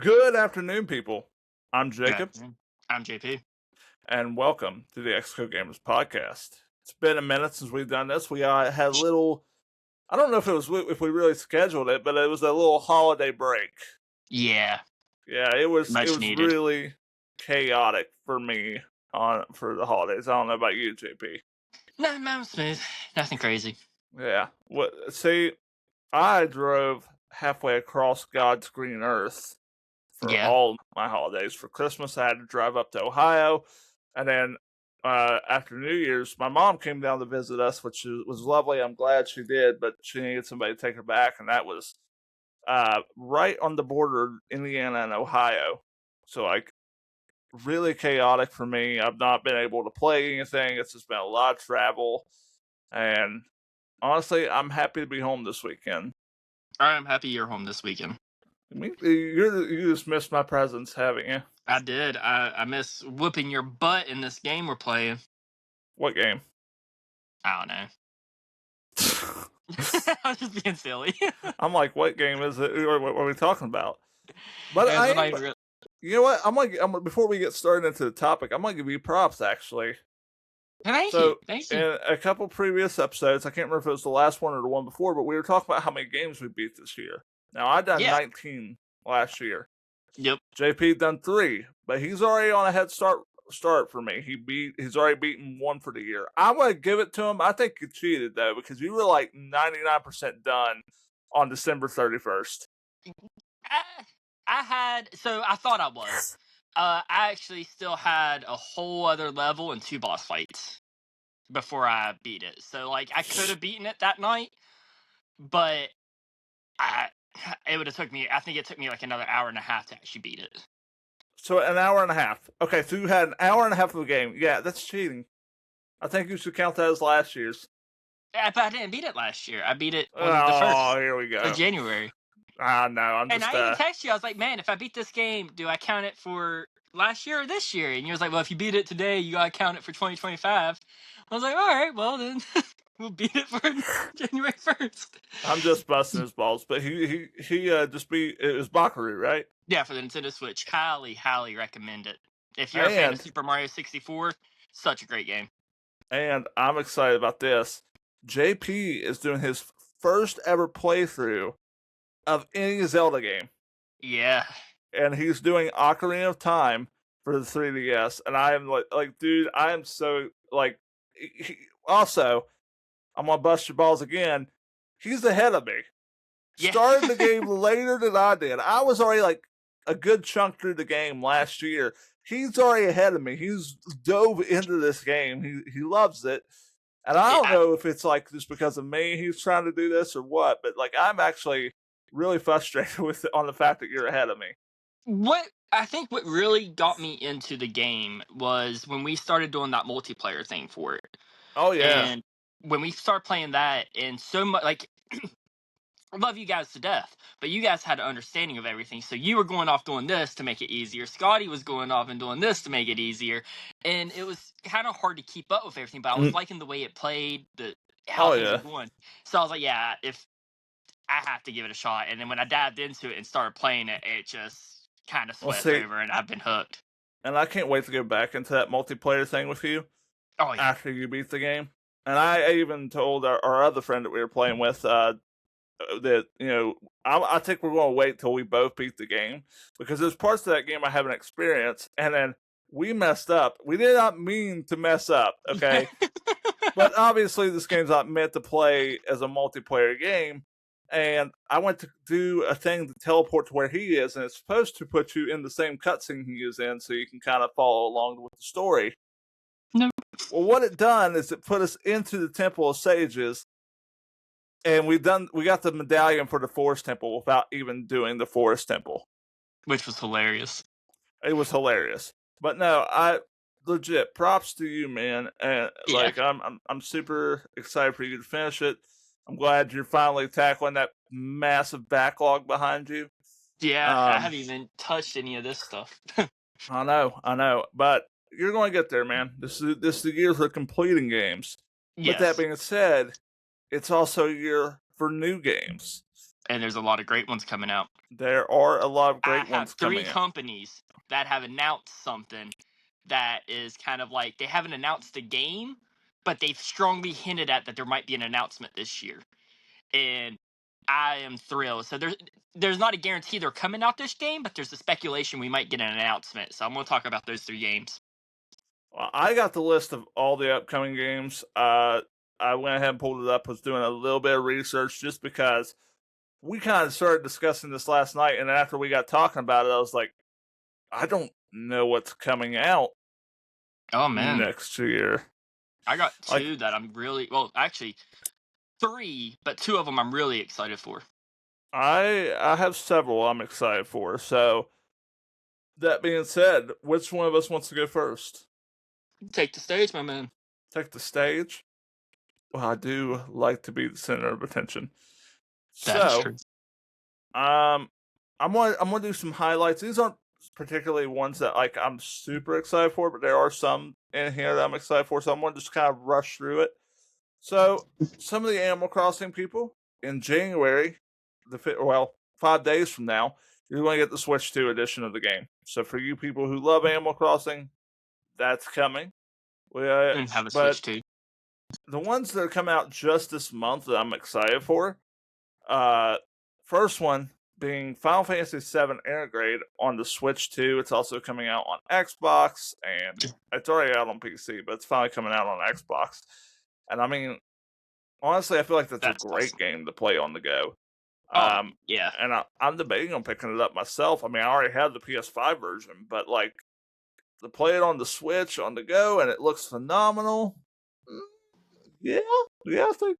Good afternoon, people. I'm Good Jacob, afternoon. I'm JP. and welcome to the Ex-CoGamers podcast. It's been a minute since we've done this. We had a little, I don't know if we really scheduled it, but it was a little holiday break. Yeah, Yeah, it was much needed. really chaotic for me for the holidays. I don't know about you, JP. No, mine was smooth. Nothing crazy. Yeah, see, I drove halfway across God's green earth for Yeah. all my holidays. For Christmas, I had to drive up to Ohio, and then after New Year's, my mom came down to visit us, which was lovely. I'm glad she did, but she needed somebody to take her back, and that was right on the border of Indiana and Ohio. So, like, really chaotic for me. I've not been able to play anything. It's just been a lot of travel, and honestly, I'm happy to be home this weekend. I'm happy you're home this weekend. You just missed my presence, haven't you? I did. I miss whooping your butt in this game we're playing. What game? I don't know. I was just being silly. I'm like, what game is it? What are we talking about? But That's what I really. you know what? Before we get started into the topic, I'm gonna give you props actually. Thank you. So Thank in you. a couple previous episodes, I can't remember if it was the last one or the one before, but we were talking about how many games we beat this year. Now I done Yeah. 19 last year. Yep. JP done 3, but he's already on a head start for me. He's already beaten 1 for the year. I'm gonna give it to him. I think you cheated though, because you were like 99% done on December 31st. I thought I was. I actually still had a whole other level and 2 boss fights before I beat it. So like I could have beaten it that night, but I it would have took me. I think it took me like another hour and a half to actually beat it. So an hour and a half. Okay, so you had an hour and a half of a game. Yeah, that's cheating. I think you should count that as last year's. But I didn't beat it last year. I beat it on the Oh, 1st here we go. of January. No, I'm And just I even texted you. I was like, "Man, if I beat this game, do I count it for last year or this year?" And you was like, "Well, if you beat it today, you gotta count it for 2025." I was like, "All right, well then, we'll beat it for January 1st." I'm just busting his balls. But he just beat it was Backlog, right? Yeah, for the Nintendo Switch, highly recommend it. If you're a fan of And Super Mario 64, such a great game. I'm excited about this. JP is doing his first ever playthrough of any Zelda game, Yeah, and he's doing Ocarina of Time for the 3DS. And I am like, dude, I am so like. Also, I'm gonna bust your balls again. He's ahead of me. yeah. Started the game later than I did. I was already like a good chunk through the game last year. He's already ahead of me. He's dove into this game. He loves it. And I don't Yeah. know if it's like just because of me he's trying to do this or what, but like I'm actually really frustrated with it on the fact that you're ahead of me. What really got me into the game was when we started doing that multiplayer thing for it. Oh yeah. And when we started playing that, and so much like I love you guys to death, but you guys had an understanding of everything. So you were going off doing this to make it easier. Scotty was going off and doing this to make it easier. And it was kind of hard to keep up with everything, but I was liking the way it played, how Oh things were yeah. going. So I was like, yeah, if I have to give it a shot. And then when I dived into it and started playing it, it just kind of Well swept see, over and I've been hooked. and I can't wait to go back into that multiplayer thing with you Oh yeah. after you beat the game. And I even told our other friend that we were playing with that I think we're going to wait till we both beat the game because there's parts of that game I haven't experienced, and then we messed up. We did not mean to mess up, okay? But obviously this game's not meant to play as a multiplayer game, and I went to do a thing to teleport to where he is, and it's supposed to put you in the same cutscene he is in so you can kind of follow along with the story. No. Well, what it done is it put us into the Temple of Sages, and we got the medallion for the Forest Temple without even doing the Forest Temple. Which was hilarious. It was hilarious. But no, I legit props to you, man. And like I'm super excited for you to finish it. I'm glad you're finally tackling that massive backlog behind you. Yeah, I haven't even touched any of this stuff. I know. But you're going to get there, man. This is the year for completing games. Yes. But that being said, it's also a year for new games. And there's a lot of great ones coming out. There are a lot of I great have ones 3 coming out. companies that have announced something that is kind of like they haven't announced the game, but they've strongly hinted at that there might be an announcement this year. And I am thrilled. So there's not a guarantee they're coming out this game, but there's a speculation we might get an announcement. So I'm going to talk about those 3 games. Well, I got the list of all the upcoming games. I went ahead and pulled it up. Was doing a little bit of research just because we kind of started discussing this last night, and after we got talking about it, I was like, I don't know what's coming out Oh man, next year. I got Like 2 that I'm really well, actually 3, but 2 of them I'm really excited for. I have several I'm excited for. So that being said, which one of us wants to go first? Take the stage, my man. Take the stage. Well, I do like to be the center of attention. That is So, true. um, I'm gonna do some highlights. These aren't particularly ones that like I'm super excited for, but there are some in here that I'm excited for. So I'm gonna just kind of rush through it. So some of the Animal Crossing people in January, 5 days from now, you're going to get the Switch 2 edition of the game. So for you people who love Animal Crossing, that's coming. And have a But Switch too. the ones that are coming out just this month that I'm excited for, uh, first one being Final Fantasy VII Intergrade on the Switch 2. It's also coming out on Xbox, and it's already out on PC, but it's finally coming out on Xbox. And I mean, honestly, I feel like that's a That's great awesome. game to play on the go. Oh yeah. And I'm debating on picking it up myself. I mean, I already have the PS5 version, but like to play it on the Switch on the go, and it looks phenomenal. mm, Yeah, yeah, I think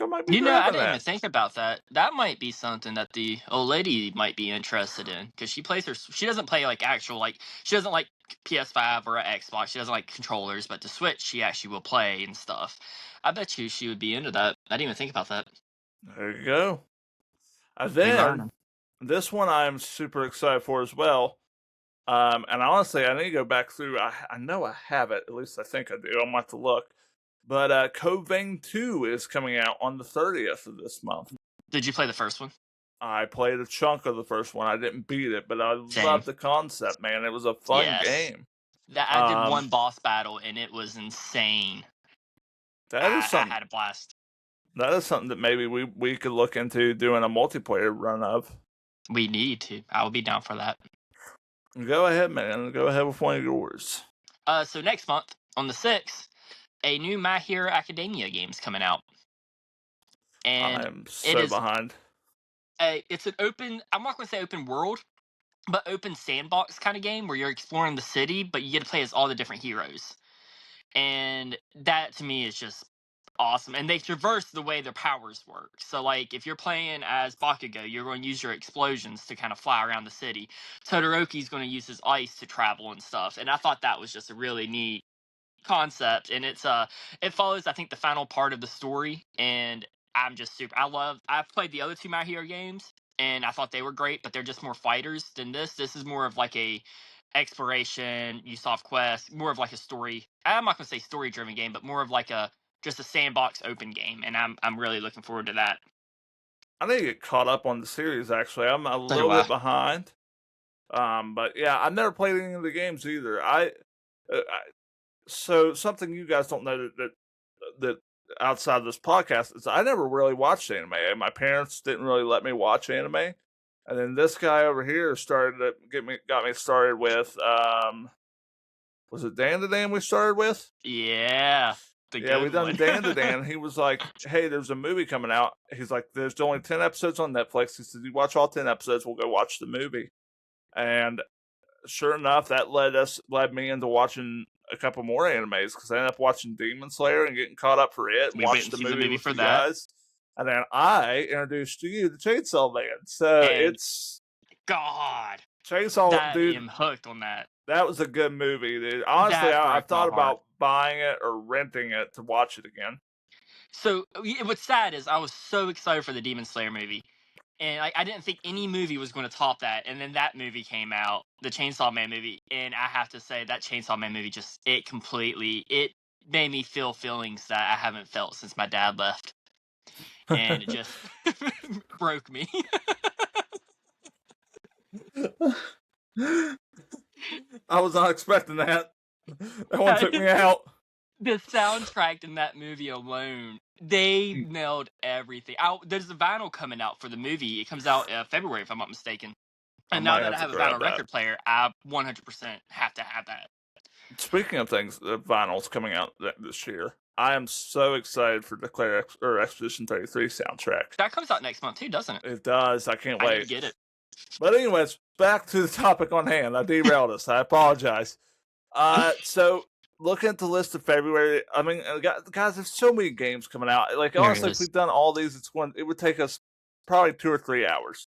I might be I grabbing didn't that. even think about that. That might be something that the old lady might be interested in because she plays her. She doesn't play like actual like she doesn't like PS5 or Xbox. She doesn't like controllers, but the Switch she actually will play and stuff. I bet you she would be into that. I didn't even think about that. There you go. And We then learn. this one I'm super excited for as well. And honestly, I need to go back through. I know I have it. At least I think I do. I'm gonna have to look. But Code Vein 2 is coming out on the 30th of this month. Did you play the first one? I played a chunk of the first one. I didn't beat it, but I Same. loved the concept, man. It was a fun Yes. game. That I did Um, one boss battle and it was insane. that is I something. had a blast. That is something that maybe we could look into doing a multiplayer run of. We need to. I will be down for that. Go ahead, man. Go ahead with one of yours. So next month on the 6th, a new My Hero Academia game's coming out, I and am it so is behind. it's an open. I'm not going to say open world, but open sandbox kind of game where you're exploring the city, but you get to play as all the different heroes, and that to me is just awesome. And they traverse the way their powers work. So like if you're playing as Bakugo, you're going to use your explosions to kind of fly around the city. Todoroki's going to use his ice to travel and stuff. And I thought that was just a really neat concept, and it follows I think the final part of the story, and I'm just super I've played the other 2 My Hero games and I thought they were great, but they're just more fighters than this is more of like a exploration, you solve quests, more of like a story. I'm not going to say story driven game, but more of like a just a sandbox open game, and I'm really looking forward to that. I need to get caught up on the series. Actually, I'm a So do little I. bit behind. But yeah, I've never played any of the games either. So something you guys don't know that outside of this podcast is I never really watched anime. My parents didn't really let me watch anime, and then this guy over here started to got me started with was it Dan the Dan we started with? Yeah, the Yeah, we good done one. Dan to Dan. He was like, "Hey, there's a movie coming out." He's like, "There's only 10 episodes on Netflix." He said, "You watch all 10 episodes, we'll go watch the movie." And sure enough, that led me into watching a couple more animes because I ended up watching Demon Slayer and getting caught up for it, and We went watched and the seen the movie movie with for you that, guys. And then I introduced to you the Chainsaw Man. So and it's God, Chainsaw, that dude. am hooked on that. That was a good movie, dude. Honestly, That I've broke my thought heart. about buying it or renting it to watch it again. So what's sad is I was so excited for the Demon Slayer movie, and I didn't think any movie was going to top that. And then that movie came out, the Chainsaw Man movie, and I have to say that Chainsaw Man movie just it made me feel feelings that I haven't felt since my dad left. and it just broke me. I was not expecting that. That one took me out. The soundtrack in that movie alone, they nailed everything. There's a vinyl coming out for the movie. It comes out February, if I'm not mistaken. I And now might that have I to have a grab vinyl that. record player, I 100% have to have that. Speaking of things, the vinyl's coming out this year. I am so excited for Declare or Expedition 33 soundtrack. That comes out next month too, doesn't it? It does. I can't I need to wait. get it. But anyways, back to the topic on hand. I derailed us. I apologize. So looking at the list of February, I mean, guys, there's so many games coming out. Like There honestly, if is. we've done all these, it would take us probably 2 or 3 hours.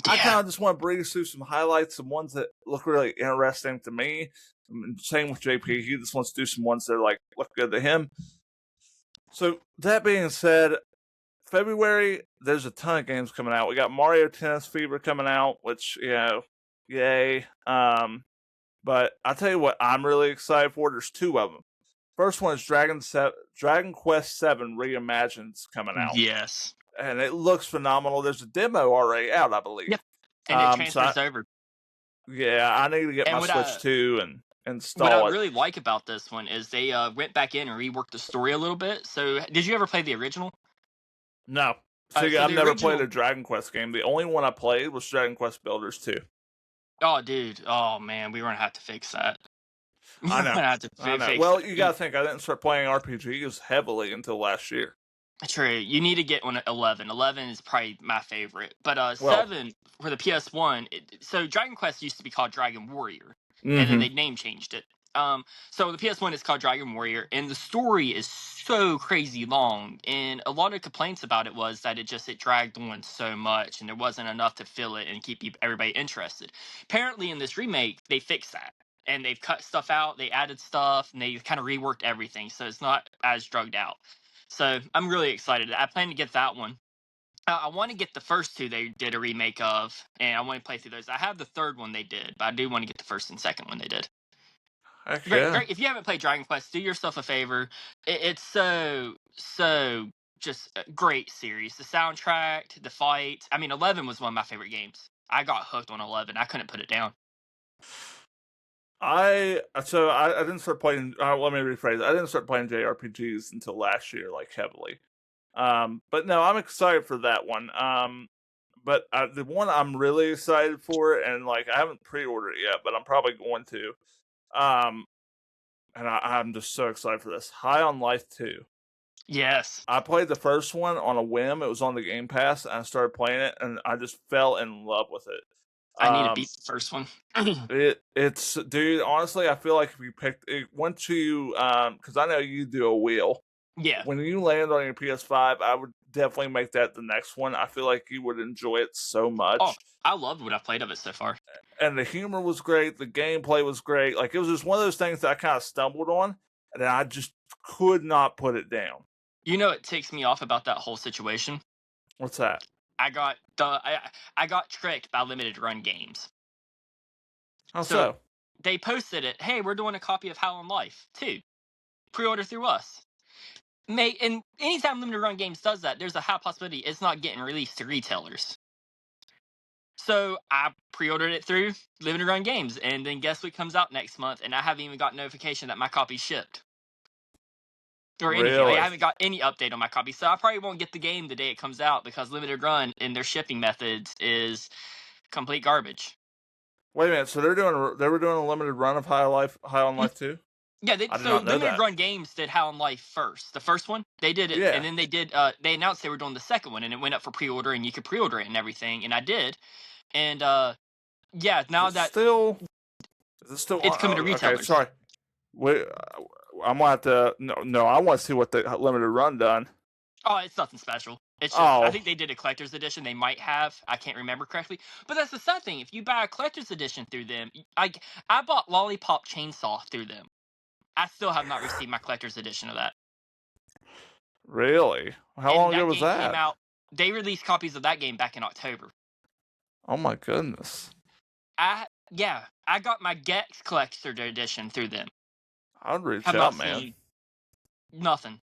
I kind Yeah. of just want to breeze through some highlights, some ones that look really interesting to me. Same with JP. He just wants to do some ones that look good to him. So that being said, February, there's a ton of games coming out. We got Mario Tennis Fever coming out, which, yay. But I'll tell you what I'm really excited for. There's 2 of them. First one is Dragon Quest VII Reimagined's coming out. Yes. And it looks phenomenal. There's a demo already out, I believe. Yep. And it transfers over. Yeah, I need to get my Switch 2 and install it. What I really like about this one is they went back in and reworked the story a little bit. So, did you ever play the original? No. See, I've never played a Dragon Quest game. The only one I played was Dragon Quest Builders 2. Oh, dude. Oh, man. We were going to have to fix that. I know. Well, you got to think, I didn't start playing RPGs heavily until last year. True. You need to get one at 11. 11 is probably my favorite. But 7 for the PS1. So Dragon Quest used to be called Dragon Warrior, and then they name changed it. So the PS1 is called Dragon Warrior, and the story is so crazy long. And a lot of complaints about it was that it dragged on so much, and there wasn't enough to fill it and keep everybody interested. Apparently, in this remake, they fixed that. And they've cut stuff out, they added stuff, and they kind of reworked everything, so it's not as drugged out. So I'm really excited. I plan to get that one. I want to get the first 2 they did a remake of, and I want to play through those. I have the third one they did, but I do want to get the first and second one they did. Okay. Great. If you haven't played Dragon Quest, do yourself a favor. It's so just a great series. The soundtrack, the fights. I mean, 11 was one of my favorite games. I got hooked on 11. I couldn't put it down. I didn't start playing. Let me rephrase. I didn't start playing JRPGs until last year, heavily. But no, I'm excited for that one. But the one I'm really excited for, and I haven't pre-ordered it yet, but I'm probably going to. And I'm just so excited for this. High on Life 2. Yes. I played the first one on a whim. It was on the Game Pass, and I started playing it, and I just fell in love with it. I need to beat the first one. It's dude. Honestly, I feel like if you picked it, once you because I know you do a wheel. Yeah. When you land on your PS5, I would definitely make that the next one. I feel like you would enjoy it so much. Oh, I loved what I've played of it so far. And the humor was great. The gameplay was great. It was just one of those things that I kind of stumbled on, and I just could not put it down. You know, it ticks me off about that whole situation. What's that? I got tricked by limited run games. How so? They posted it. Hey, we're doing a copy of High on Life 2. Pre-order through us. And anytime limited run games does that, there's a high possibility it's not getting released to retailers. So I pre-ordered it through limited run games, and then guess what comes out next month? And I haven't even got notification that my copy's shipped. Or anything. Really? I haven't got any update on my copy, so I probably won't get the game the day it comes out because limited run in their shipping methods is complete garbage. Wait a minute. So they were doing a limited run of High on Life 2? Yeah, so limited run games did High on Life first. The first one, they did it, and then they did. They announced they were doing the second one, and it went up for pre-order, and you could pre-order it and everything, and I did, and yeah. Now is it still it's coming to retailers. Okay, sorry. Wait, I'm gonna have to. No, I want to see what the limited run done. Oh, it's nothing special. It's just, I think they did a collector's edition. They might have. I can't remember correctly. But that's the sad thing. If you buy a collector's edition through them, I bought Lollipop Chainsaw through them. I still have not received my collector's edition of that. Really? How long ago was that? Came out, they released copies of that game back in October. Oh my goodness. I got my Gex collector edition through them. I'd reach out, man. Nothing.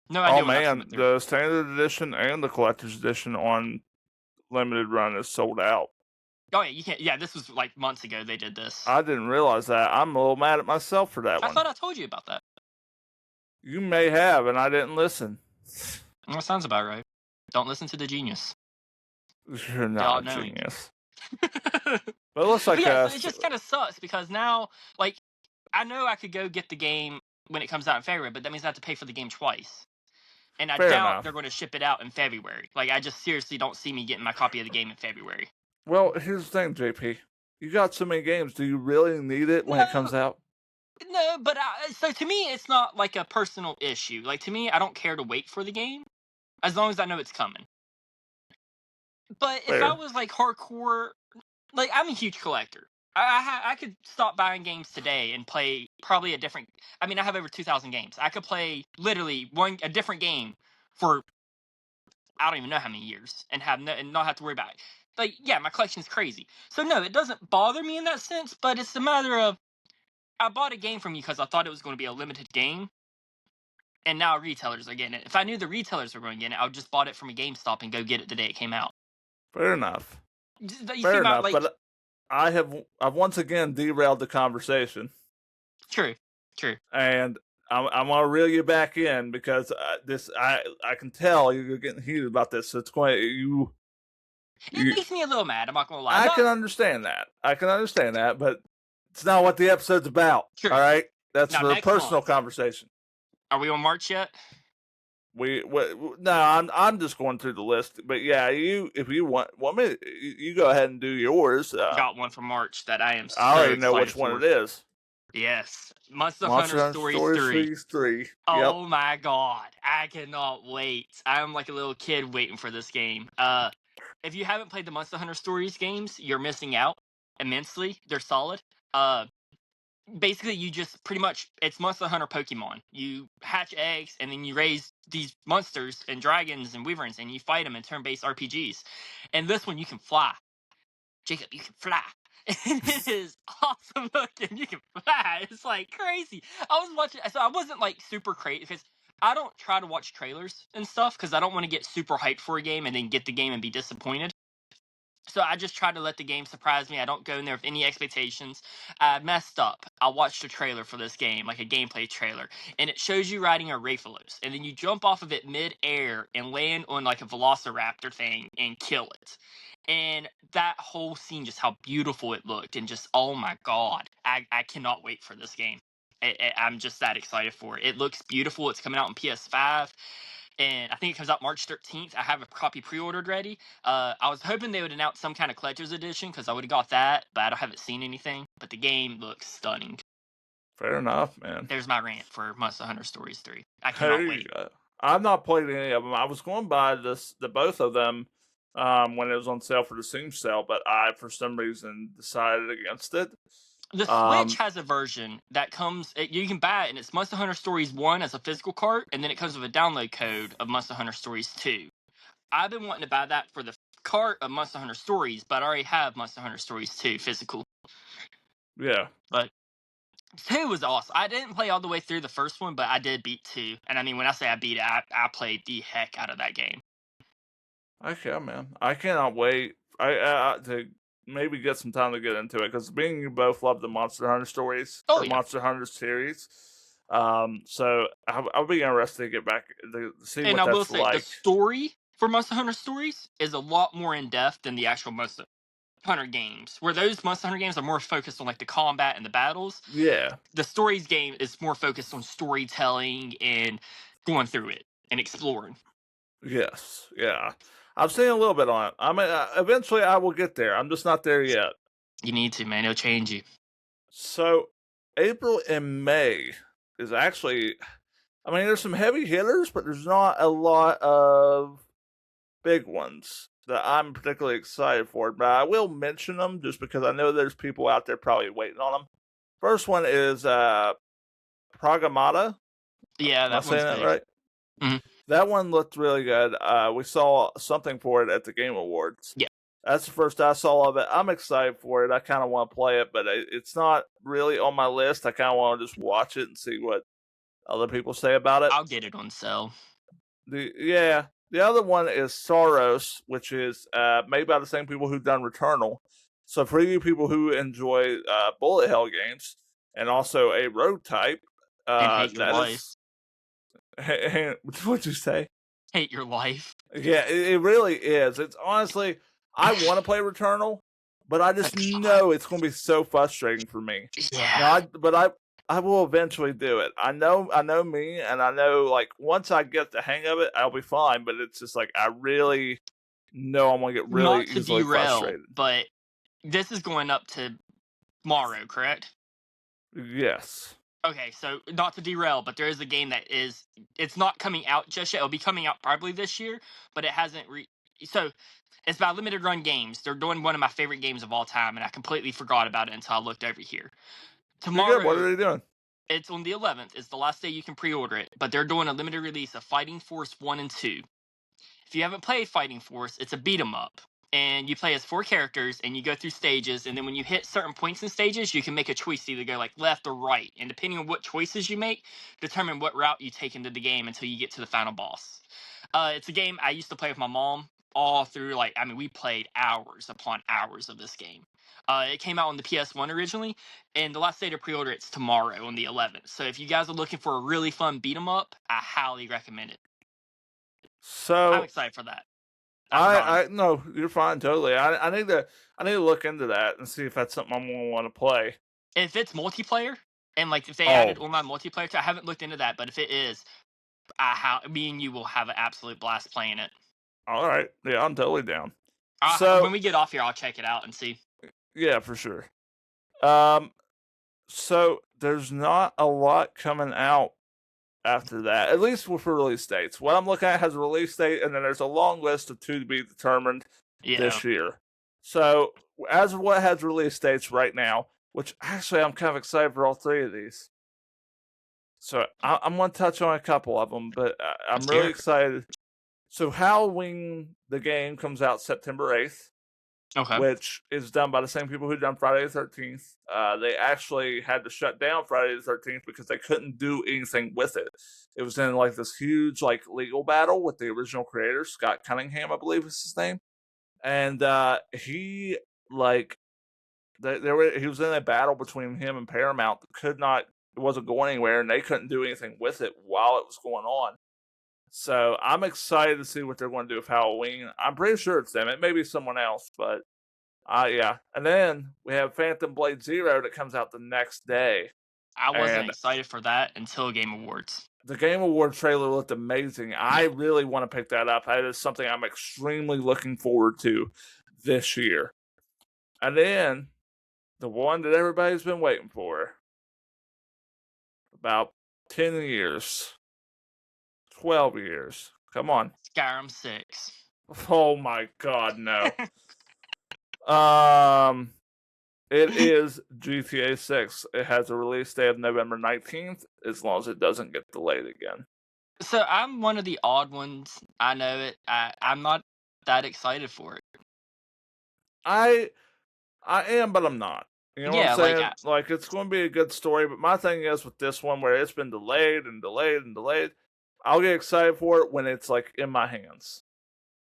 No Oh idea when that's man, coming through. the standard edition and the collector's edition on limited run is sold out. Oh yeah, you can't. Yeah, this was like months ago. They did this. I didn't realize that. I'm a little mad at myself for that I one. thought I told you about that. You may have, and I didn't listen. Well, sounds about right. Don't listen to the genius. You're The not a all-knowing. genius. But it looks like But yeah, so it just kind of sucks because now, like, I know I could go get the game when it comes out in February, but that means I have to pay for the game twice. And I fair doubt enough. they're going to ship it out in February. Like, I just seriously don't see me getting my copy of the game in February. Well, here's the thing, JP. You got so many games. Do you really need it when it comes out? No, but so to me, it's not like a personal issue. Like, to me, I don't care to wait for the game as long as I know it's coming. But if I Fair. was like hardcore, like I'm a huge collector. I could stop buying games today and play probably a different. I mean, I have over 2,000 games. I could play literally a different game for I don't even know how many years and and not have to worry about it. Like, yeah, my collection's crazy. So no, it doesn't bother me in that sense. But it's a matter of I bought a game from you because I thought it was going to be a limited game, and now retailers are getting it. If I knew the retailers were going to get it, I would just bought it from a GameStop and go get it the day it came out. Fair enough. You Fair see enough. like, But I've once again derailed the conversation. True. And I'm gonna reel you back in because I can tell you're getting heated about this. So it's going It makes me a little mad. I'm not gonna lie. I can understand that, but it's not what the episode's about. Sure. All right, that's Now, for a next personal month. conversation. Are we on March yet? No, I'm just going through the list. But yeah, if you want me, you go ahead and do yours. Got one for March that I am so I already know which excited one for. it is. Yes, Monster Hunter Stories 3. Yep. Oh my god, I cannot wait. I'm like a little kid waiting for this game. If you haven't played the Monster Hunter Stories games, you're missing out immensely. They're solid. Basically you just pretty much it's Monster Hunter Pokemon. You hatch eggs and then you raise these monsters and dragons and wyverns and you fight them in turn-based RPGs. And this one you can fly. Jacob, you can fly. And it is awesome looking. You can fly. It's like crazy. I was watching, so I wasn't like super crazy because I don't try to watch trailers and stuff because I don't want to get super hyped for a game and then get the game and be disappointed. So I just try to let the game surprise me. I don't go in there with any expectations. I messed up. I watched a trailer for this game, like a gameplay trailer, and it shows you riding a Raphalos, and then you jump off of it mid-air and land on like a Velociraptor thing and kill it. And that whole scene, just how beautiful it looked, and just, oh my god, I cannot wait for this game. I'm just that excited for it. It looks beautiful. It's coming out on PS5. And I think it comes out March 13th. I have a copy pre-ordered ready. I was hoping they would announce some kind of collector's edition because I would have got that, but I haven't seen anything. But the game looks stunning. Fair enough, man. There's my rant for Monster Hunter Stories 3. I cannot wait. I've not played any of them. I was going by the both of them when it was on sale for the Steam sale, but I for some reason decided against it. The Switch has a version that comes. You can buy it, and it's Monster Hunter Stories 1 as a physical cart, and then it comes with a download code of Monster Hunter Stories 2. I've been wanting to buy that for the cart of Monster Hunter Stories, but I already have Monster Hunter Stories 2 physical. Yeah. But 2 was awesome. I didn't play all the way through the first one, but I did beat 2. And I mean, when I say I beat it, I played the heck out of that game. Okay, man. I cannot wait. To maybe get some time to get into it because being you both love the Monster Hunter stories or Monster Hunter series. So I'll be interested to get back to see what that's like. And I will say, the story for Monster Hunter Stories is a lot more in depth than the actual Monster Hunter games, where those Monster Hunter games are more focused on like the combat and the battles. Yeah. The Stories game is more focused on storytelling and going through it and exploring. Yes. Yeah. I've seen a little bit on it. I mean, eventually I will get there. I'm just not there yet. You need to, man. It'll change you. So, April and May is actually, I mean, there's some heavy hitters, but there's not a lot of big ones that I'm particularly excited for. But I will mention them just because I know there's people out there probably waiting on them. First one is Pragamata. Yeah, that one's that right? Mm-hmm. That one looked really good. We saw something for it at the Game Awards. Yeah. That's the first I saw of it. I'm excited for it. I kind of want to play it, but it's not really on my list. I kind of want to just watch it and see what other people say about it. I'll get it on sale. The other one is Soros, which is made by the same people who've done Returnal. So for you people who enjoy bullet hell games and also a road type, And hate your that life. is. What'd you say? Hate your life. Yeah, it really is. It's honestly, I want to play Returnal, but I just know it's going to be so frustrating for me. Yeah. I will eventually do it. I know me, and I know like once I get the hang of it, I'll be fine. But it's just like I really know I'm gonna get really Not to easily derail, frustrated. but this is going up tomorrow, correct? Yes. Okay, so not to derail, but there is a game that it's not coming out just yet. It'll be coming out probably this year, but it hasn't so it's about limited run games. They're doing one of my favorite games of all time, and I completely forgot about it until I looked over here. You're good. What Tomorrow, are they doing? it's on the 11th. It's the last day you can pre-order it, but they're doing a limited release of Fighting Force 1 and 2. If you haven't played Fighting Force, it's a beat 'em up. And you play as 4 characters and you go through stages, and then when you hit certain points in stages, you can make a choice to either go like left or right. And depending on what choices you make, determine what route you take into the game until you get to the final boss. It's a game I used to play with my mom all through, like, I mean, we played hours upon hours of this game. It came out on the PS1 originally, and the last day to pre-order it's tomorrow on the 11th. So if you guys are looking for a really fun beat 'em up, I highly recommend it. I'm So excited for that. I forgot I no, you're fine totally. I need to look into that and see if that's something I'm gonna want to play. if it's multiplayer and like if they added Oh, online multiplayer to, I haven't looked into that, but if it is, me and you will have an absolute blast playing it. all right. Yeah, I'm totally down. So When we get off here, I'll check it out and see. yeah, for sure. Um, so there's not a lot coming out after that, at least for release dates. What I'm looking at has a release date, and then there's a long list of 2 to be determined Yeah, this year. So as of what has release dates right now, which actually I'm kind of excited for all 3 of these. So I'm going to touch on a couple of them, but I'm let's hear really it. excited. So Halloween, the game comes out September 8th, Okay. which is done by the same people who done Friday the 13th. They actually had to shut down Friday the 13th because they couldn't do anything with it. It was in like this huge like legal battle with the original creator, Scott Cunningham, I believe is his name. And he like he was in a battle between him and Paramount that it wasn't going anywhere, and they couldn't do anything with it while it was going on. So I'm excited to see what they're going to do with Halloween. I'm pretty sure it's them. It may be someone else, but yeah. And then we have Phantom Blade Zero that comes out the next day. I wasn't And excited for that until Game Awards. the Game Awards trailer looked amazing. I really want to pick that up. That is something I'm extremely looking forward to this year. And then the one that everybody's been waiting for about 10 years, 12 years. Come on. Skyrim 6. Oh my god, no. Um It is GTA 6. It has a release date of November 19th, as long as it doesn't get delayed again. So I'm one of the odd ones. I know it. I'm not that excited for it. I I am, but I'm not. You know what I'm Yeah, saying? Like it's going to be a good story, but my thing is with this one where it's been delayed and delayed and delayed, I'll get excited for it when it's like in my hands.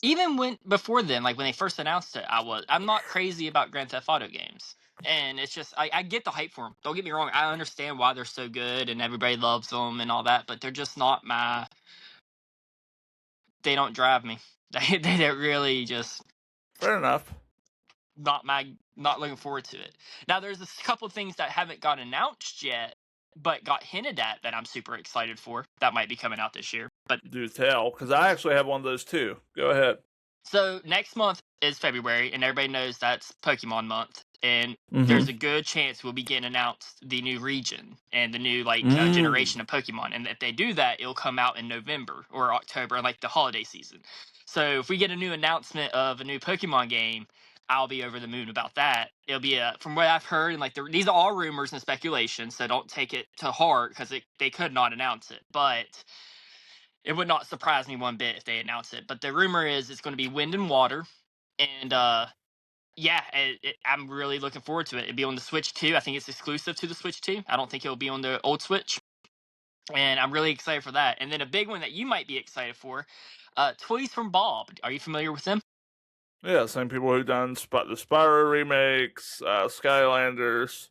even when before then, like when they first announced it, I'm not crazy about Grand Theft Auto games. And it's just I get the hype for them. Don't get me wrong. I understand why they're so good and everybody loves them and all that, but they're just not my. They don't drive me. They really just Fair enough. not looking forward to it. Now there's a couple things that haven't got announced yet, but got hinted at that I'm super excited for. That might be coming out this year. But Do tell, because I actually have one of those too. Go ahead. so next month is February, and everybody knows that's Pokemon month. And Mm-hmm. there's a good chance we'll be getting announced the new region and the new Mm. generation of Pokemon. And if they do that, it'll come out in November or October, like the holiday season. So if we get a new announcement of a new Pokemon game, I'll be over the moon about that. It'll be from what I've heard, and like these are all rumors and speculation, so don't take it to heart because they could not announce it, but it would not surprise me one bit if they announce it. But the rumor is it's going to be Wind and Water, and yeah, I'm really looking forward to it. It'll be on the Switch too. I think it's exclusive to the Switch too. I don't think it'll be on the old Switch. and I'm really excited for that. And then a big one that you might be excited for, Toys from Bob. Are you familiar with them? Yeah, same people who done the Spyro remakes, Skylanders.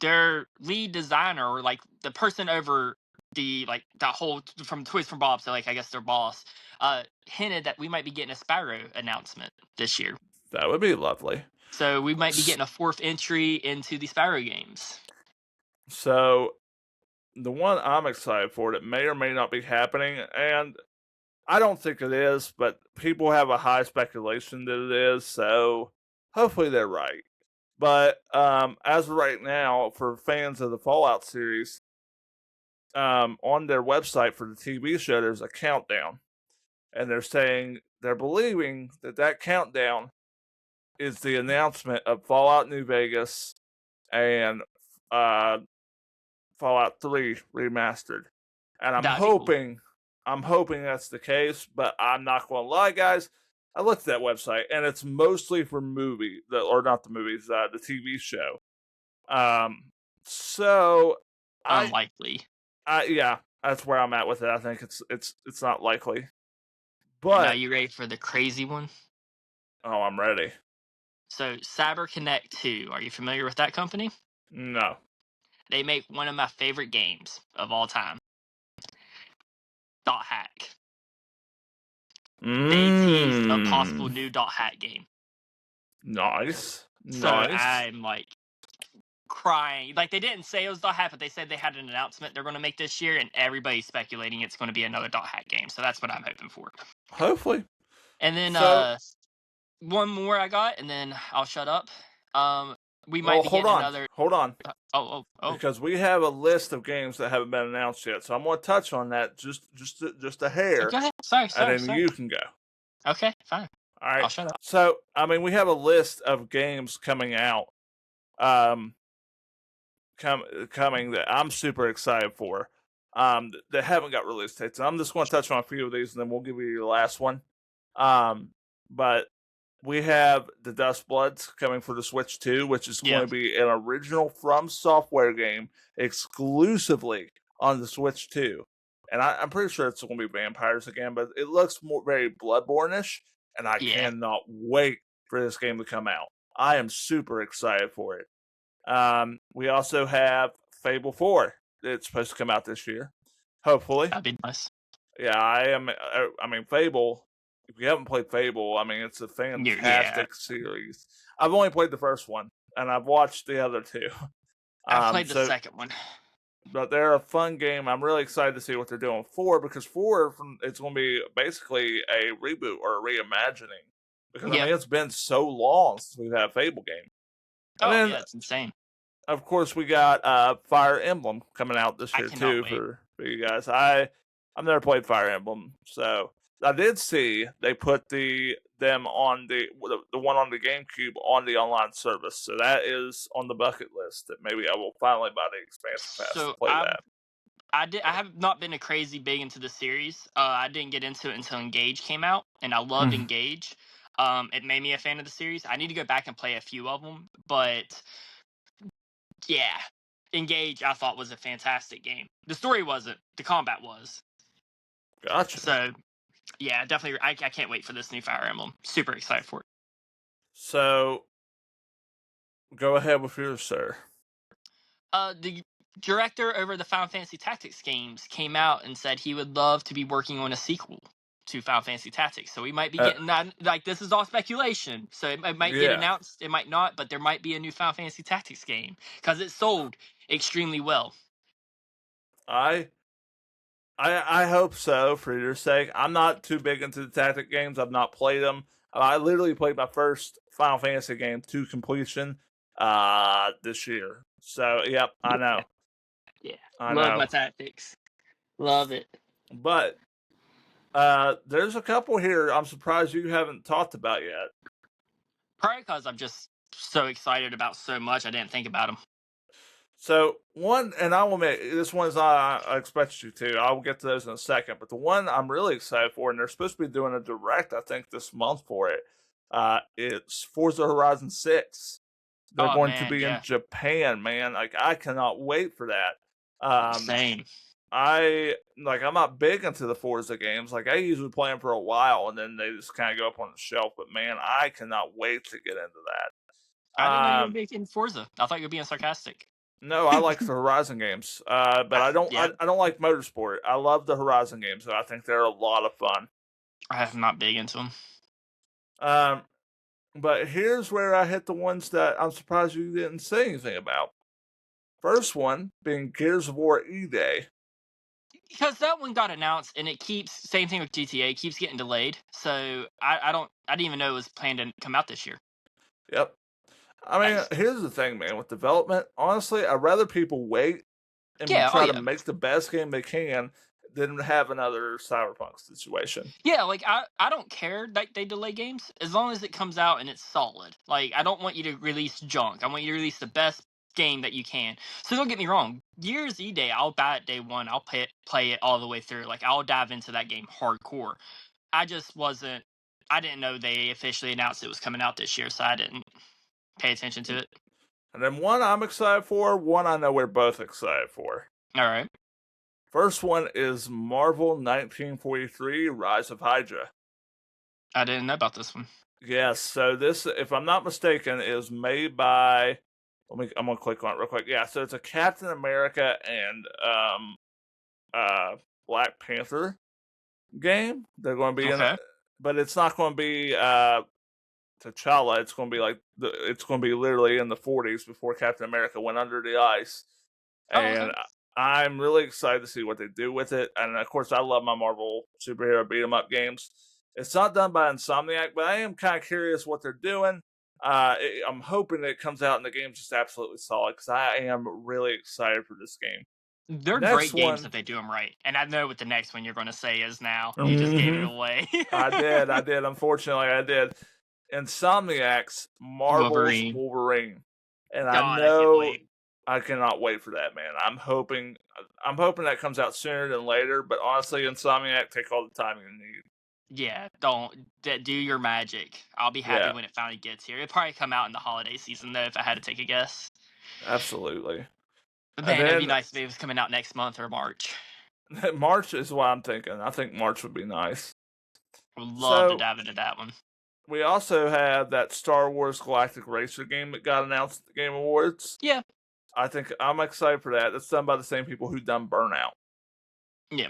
Their lead designer, or like the person over the like that whole from Toys from Bob, so like I guess their boss, hinted that we might be getting a Spyro announcement this year. That would be lovely. So we might be getting a fourth entry into the Spyro games. So the one I'm excited for that may or may not be happening, and I don't think it is, but people have a high speculation that it is, so hopefully they're right. But as of right now, for fans of the Fallout series, on their website for the TV show, there's a countdown, and they're believing that that countdown is the announcement of Fallout New Vegas and uh, Fallout 3 remastered. And That'd be cool. I'm hoping that's the case, but I'm not going to lie, guys. I looked at that website, and it's mostly for or not the movies, the TV show. So I, Unlikely. yeah, that's where I'm at with it. I think it's not likely, And now but you ready for the crazy one? oh, I'm ready. So CyberConnect 2. Are you familiar with that company? No. They make one of my favorite games of all time. Dot Hack. They teased a possible Mmm. new Dot Hack game. Nice. So Nice. I'm like crying. Like they didn't say it was Dot Hack, but they said they had an announcement they're going to make this year, and everybody's speculating it's going to be another Dot Hack game. So that's what I'm hoping for. Hopefully. And then So, one more I got, and then I'll shut up. We might well, be hold getting on. another. Hold on. Oh. Because we have a list of games that haven't been announced yet. So I'm going to touch on that just a hair, Go ahead. Sorry. and then you can go. Okay, fine. All right. I'll shut up. So, I mean, we have a list of games coming out, um, coming that I'm super excited for, that haven't got release dates. And I'm just going to touch on a few of these, and then we'll give you your last one. But we have the Dust Bloods coming for the Switch 2, which is going to be an original From Software game exclusively on the Switch 2. And I'm pretty sure it's going to be vampires again, but it looks very Bloodborne-ish, and I cannot wait for this game to come out. I am super excited for it. We also have Fable 4. It's supposed to come out this year, hopefully. That'd be nice. Yeah, I mean, Fable. If you haven't played Fable, I mean, it's a fantastic series. I've only played the first one, and I've watched the other two. I played the second one. But they're a fun game. I'm really excited to see what they're doing with 4, because 4, it's going to be basically a reboot or a reimagining. Because, I mean, it's been so long since we've had a Fable game. And then, it's insane. Of course, we got Fire Emblem coming out this year, too, for you guys. I've never played Fire Emblem, so I did see they put them on the one on the GameCube on the online service, so that is on the bucket list. That maybe I will finally buy the expansion pass to play that. I have not been a crazy big into the series. I didn't get into it until Engage came out, and I loved Engage. It made me a fan of the series. I need to go back and play a few of them, but yeah, Engage I thought was a fantastic game. The story wasn't. The combat was. Gotcha. So yeah, definitely. I can't wait for this new Fire Emblem. Super excited for it. So, go ahead with yours, sir. The director over the Final Fantasy Tactics games came out and said he would love to be working on a sequel to Final Fantasy Tactics. So we might be getting that. Like, this is all speculation. So it might get announced. It might not, but there might be a new Final Fantasy Tactics game because it sold extremely well. I hope so, for your sake. I'm not too big into the tactic games. I've not played them. I literally played my first Final Fantasy game to completion this year. So, yep, I know. Yeah, love my tactics. Love it. But there's a couple here I'm surprised you haven't talked about yet. Probably because I'm just so excited about so much, I didn't think about them. So one, and I will admit, this one's I expected you to. I'll get to those in a second. But the one I'm really excited for, and they're supposed to be doing a direct, I think, this month for it. It's Forza Horizon 6. They're going to be in Japan, man. Like, I cannot wait for that. Same. I'm not big into the Forza games. Like I usually play them for a while and then they just kind of go up on the shelf. But man, I cannot wait to get into that. I didn't know you were big in Forza. I thought you were being sarcastic. No, I like the Horizon games, but I don't. Yeah, I don't like Motorsport. I love the Horizon games. So I think they're a lot of fun. I'm not big into them. Um, but here's where I hit the ones that I'm surprised you didn't say anything about. First one being Gears of War E-Day. Because that one got announced, and it keeps same thing with GTA keeps getting delayed. So I didn't even know it was planned to come out this year. Yep. I mean, here's the thing, man. With development, honestly, I'd rather people wait and Yeah, oh try to yeah, make the best game they can than have another Cyberpunk situation. yeah. Like I don't care that they delay games as long as it comes out and it's solid. Like I don't want you to release junk. I want you to release the best game that you can. So don't get me wrong. Gears E Day, I'll buy it day one. I'll play it all the way through. Like I'll dive into that game hardcore. I just wasn't. I didn't know they officially announced it was coming out this year, so I didn't pay attention to it. And then one I'm excited for, one I know we're both excited for. All right. First one is Marvel 1943 Rise of Hydra. I didn't know about this one. Yes, so this, if I'm not mistaken, is made by. I'm gonna click on it real quick. Yeah, so it's a Captain America and Black Panther game. They're going to be in Okay. it, but it's not going to be T'Challa. It's going to be it's going to be literally in the 40s before Captain America went under the ice, Oh, okay. and I'm really excited to see what they do with it. And of course, I love my Marvel superhero beat 'em up games. It's not done by Insomniac, but I am kind of curious what they're doing. I'm hoping it comes out and the game's just absolutely solid because I am really excited for this game. They're Next great games one, if they do them right. And I know what the next one you're going to say is now. You just gave it Mhm. away. I did. Unfortunately, I did. Insomniac's Marvel's Wolverine. Wolverine, and I God, I can't know wait. I cannot wait for that, man. I'm hoping that comes out sooner than later. But honestly, Insomniac, take all the time you need. Yeah, do your magic. I'll be happy Yeah, when it finally gets here. It'll probably come out in the holiday season, though, if I had to take a guess. absolutely. But And man, it'd be then nice if it was coming out next month or March. March is what I'm thinking. I think March would be nice. I would love to So dive into that one. we also have that Star Wars Galactic Racer game that got announced at the Game Awards. Yeah, I think I'm excited for that. It's done by the same people who done Burnout. yeah.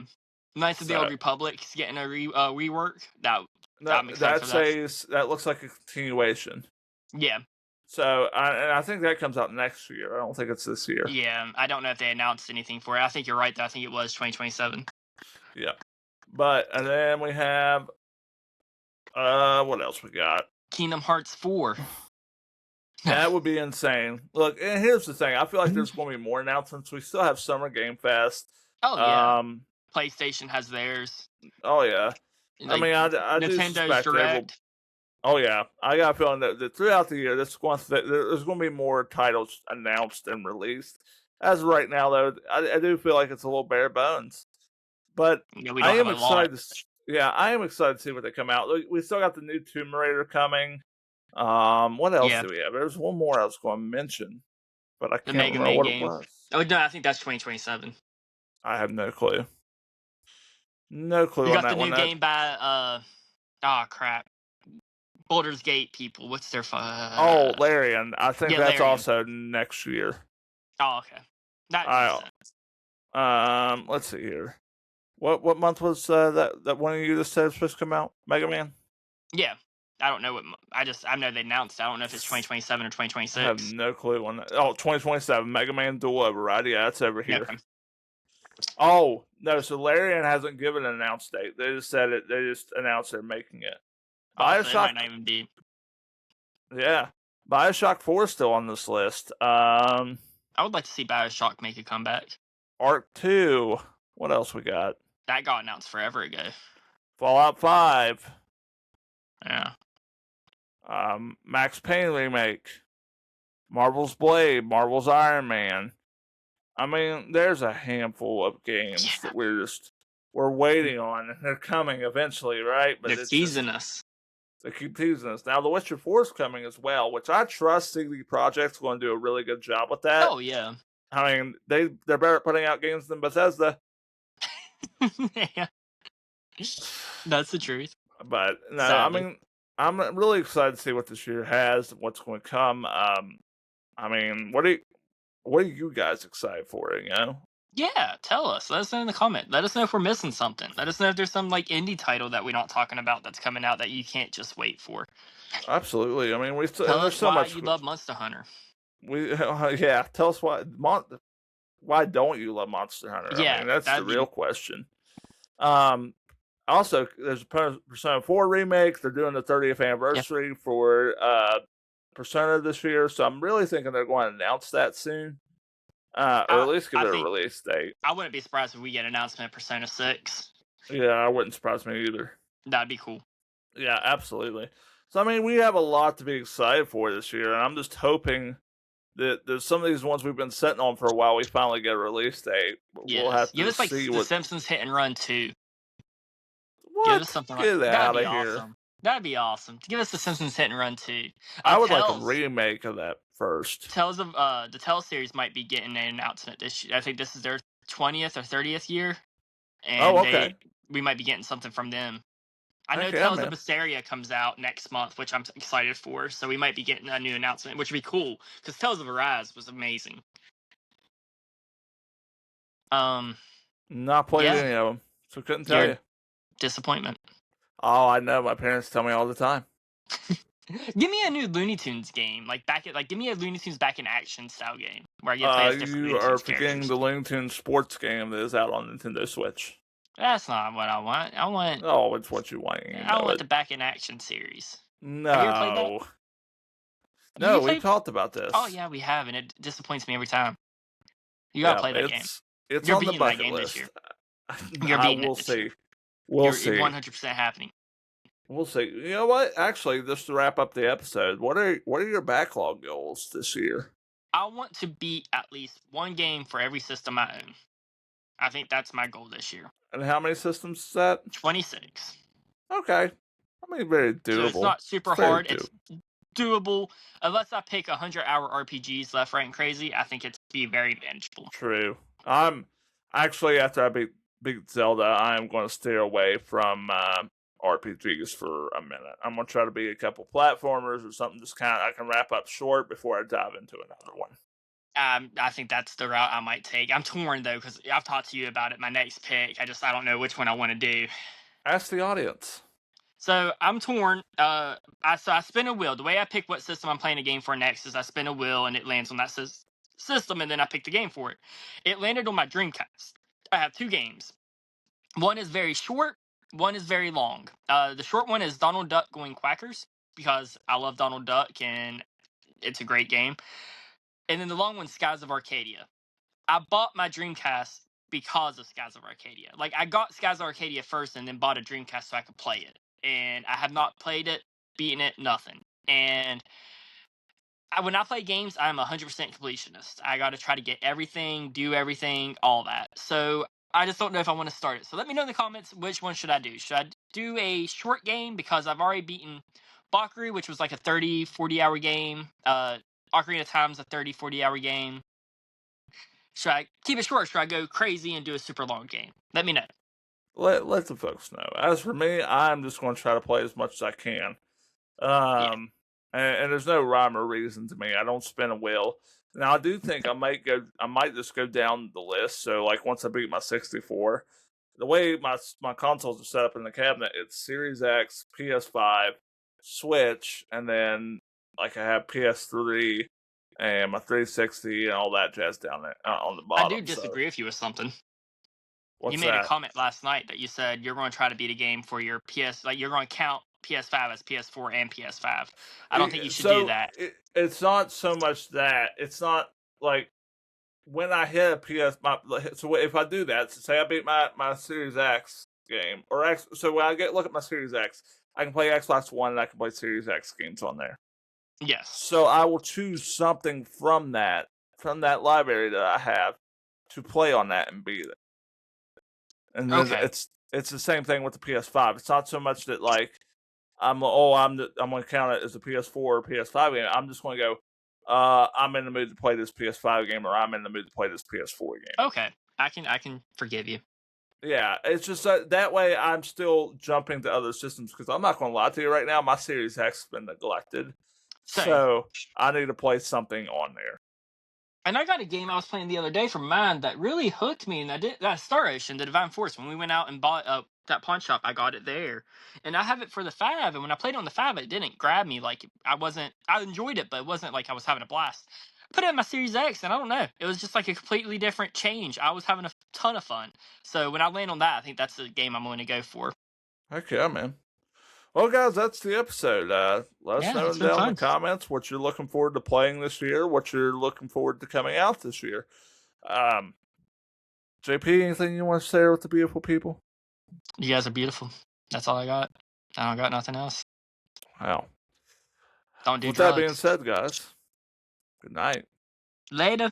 Nice of the So Old Republic's getting a rework. I'm excited that for that. says that looks like a continuation. Yeah, So I think that comes out next year. I don't think it's this year. yeah. I don't know if they announced anything for it. I think you're right, though. I think it was 2027. Yeah. But and then we have what else we got? Kingdom Hearts 4. That would be insane. Look, and here's the thing. I feel like there's going to be more announcements. We still have Summer Game Fest. Oh yeah, PlayStation has theirs. Oh yeah. Like, I mean, I do Nintendo's suspect they will. Direct. Oh yeah, I got a feeling that throughout the year, there's going to be more titles announced and released. As of right now, though, I do feel like it's a little bare bones. But Yeah, we I don't have am a lot. excited. I am excited to see what they come out. We still got the new Tomb Raider coming. What else Yeah, do we have? There's one more I was going to mention, but I the can't Mega remember Man what it game. was. Oh no, I think that's 2027. I have no clue. No clue You on got the that one. new game by crap, Baldur's Gate people. What's their Oh, Larian. I think yeah, that's Larian. also next year. Oh, okay. That makes sense. Let's see here. What month was that one of you just said was supposed to come out? Mega Man? Yeah, I don't know what. I know they announced. I don't know if it's 2027 or I have 2026. no clue on that. Oh, 2027. Mega Man Duel Override. Yeah, that's over here. Okay. Oh, no. So Larian hasn't given an announced date. They just said it. They just announced they're making it. Also, it Bioshock. might not even be. Yeah. Bioshock 4 is still on this list. I would like to see Bioshock make a comeback. Arc 2. What else we got? That got announced forever ago. Fallout 5. Yeah. Max Payne remake. Marvel's Blade. Marvel's Iron Man. I mean, there's a handful of games that we're waiting on, and they're coming eventually, right? But they're teasing us. They keep teasing us. Now, The Witcher 4 is coming as well, which I trust CD Projekt's going to do a really good job with that. Oh yeah. I mean, they're better at putting out games than Bethesda. Yeah. That's the truth. But no, I Sadly. mean, I'm really excited to see what this year has, what's going to come. I mean, what are you guys excited for? You know, Yeah, tell us. Let us know in the comment. Let us know if we're missing something. Let us know if there's some like indie title that we're not talking about that's coming out that you can't just wait for. absolutely. I mean, we still, and Tell there's us so why much. you love Monster Hunter. We yeah, tell us why don't you love Monster Hunter? I Yeah, mean, that's the that'd real be question. Um, Also, there's a Persona 4 remake. They're doing the 30th yeah. anniversary for Persona this year, so I'm really thinking they're going to announce that soon, or at least give I it a think release date. I wouldn't be surprised if we get an announcement of Persona 6. Yeah, I wouldn't surprise me either. That'd be cool. Yeah, absolutely. So I mean, we have a lot to be excited for this year, and I'm just hoping that some of these ones we've been sitting on for a while, we finally get a release date. We'll Yes. have Give to us like see The what. Simpsons Hit and Run 2. Give us What? something like Get that'd out be of here! awesome. That'd be awesome. Give us The Simpsons Hit and Run 2. I would like a Tales. remake of that first. Tales of the Tales series might be getting an announcement this year. I think this is their 20th or 30th year, Oh, and okay. we might be getting something from them. I know Heck yeah, Tales of man. Berseria comes out next month, which I'm excited for. So we might be getting a new announcement, which would be cool because Tales of Arise was amazing. Um, Not played yeah, any of them, so couldn't tell your you. disappointment. Oh, I know. My parents tell me all the time. Give me a new Looney Tunes game, give me a Looney Tunes back in action style game where I get to play as different You Looney are Tunes forgetting characters. the Looney Tunes sports game that is out on Nintendo Switch. That's not what I want. Oh, it's what you want. You I know want it. the back in action series. Have you ever played that? No, You no, we've played? talked about Oh this. yeah, we have, and it disappoints me every time. You gotta Yeah, play that game. it's You're on the beating that bucket game this year. list. You're I beating it will this year. see. We'll You're see. 100% happening. We'll see. You know what? Actually, just to wrap up the episode, what are your backlog goals this year? I want to beat at least one game for every system I own. I think that's my goal this year. And how many systems is that? 26. Okay. I mean, very So it's doable. not It's super very hard. doable. It's doable. Unless I pick 100-hour RPGs left, right, and crazy, I think it's be very manageable. True. I'm actually after I beat Zelda, I am going to steer away from RPGs for a minute. I'm going to try to beat a couple platformers or something. Just kind of I can wrap up short before I dive into another one. I think that's the route I might take. I'm torn though because I've talked to you about it. My next pick, I don't know which one I want to do. Ask the audience. So I'm torn. I spin a wheel. The way I pick what system I'm playing a game for next is I spin a wheel and it lands on that system, and then I pick the game for it. It landed on my Dreamcast. I have two games. One is very short. One is very long. The short one is Donald Duck Going Quackers because I love Donald Duck and it's a great game. And then the long one, Skies of Arcadia. I bought my Dreamcast because of Skies of Arcadia. Like I got Skies of Arcadia first and then bought a Dreamcast so I could play it. And I have not played it, beaten it, nothing. And when I play games, I'm 100% completionist. I got to try to get everything, do everything, all that. So I just don't know if I want to start it. So let me know in the comments which one should I do. Should I do a short game because I've already beaten Bakri, which was like a 30, 40-hour game. Ocarina of Time's a 30, 40-hour game. Should I keep it short or should I go crazy and do a super long game? Let me know. Let the folks know. As for me, I'm just going to try to play as much as I can. Yeah. And there's no rhyme or reason to me. I don't spin a wheel. Now I do think I might just go down the list. So like once I beat my 64, the way my consoles are set up in the cabinet, it's Series X, PS5, Switch, and then like I have PS3 and my 360 and all that jazz down there on the I do bottom. So disagree with you with something. You what's made a that? comment last night that you said you're going to try to beat a game for your PS, like you're going to count PS5 as PS4 and PS5. I don't think you should do that. It's not so much that it's not like when I hit a so if I do that, so say I beat my Series X game or X, so when I look at my Series X, I can play Xbox One and I can play Series X games on there. Yes. So I will choose something from that library that I have to play on that and beat it. And then Okay. it's the same thing with the PS5. It's not so much that like I'm going to count it as a PS4 or PS5 game. I'm just going to go. I'm in the mood to play this PS5 game, or I'm in the mood to play this PS4 game. Okay. I can forgive you. Yeah, it's just that way I'm still jumping to other systems because I'm not going to lie to you right now. My Series X has been neglected, Same. so I need to play something on there. And I got a game I was playing the other day from mine that really hooked me, and that Star Ocean, the Divine Force. When we went out and bought that pawn shop, I got it there, and I have it for the Fab. And when I played on the Fab, it didn't grab me. Like I wasn't. I enjoyed it, but it wasn't like I was having a blast. Put it in my Series X, and I don't know. It was just like a completely different change. I was having a ton of fun. So when I land on that, I think that's the game I'm going to go for. Heck yeah, man. Well, guys, that's the episode. Let us Yeah, know it's been down in the fun. comments what you're looking forward to playing this year, what you're looking forward to coming out this year. Um, JP, anything you want to share with the beautiful people? You guys are beautiful. That's all I got. I don't got nothing else. Wow. Don't do With that being drugs. said, guys, good night. Later.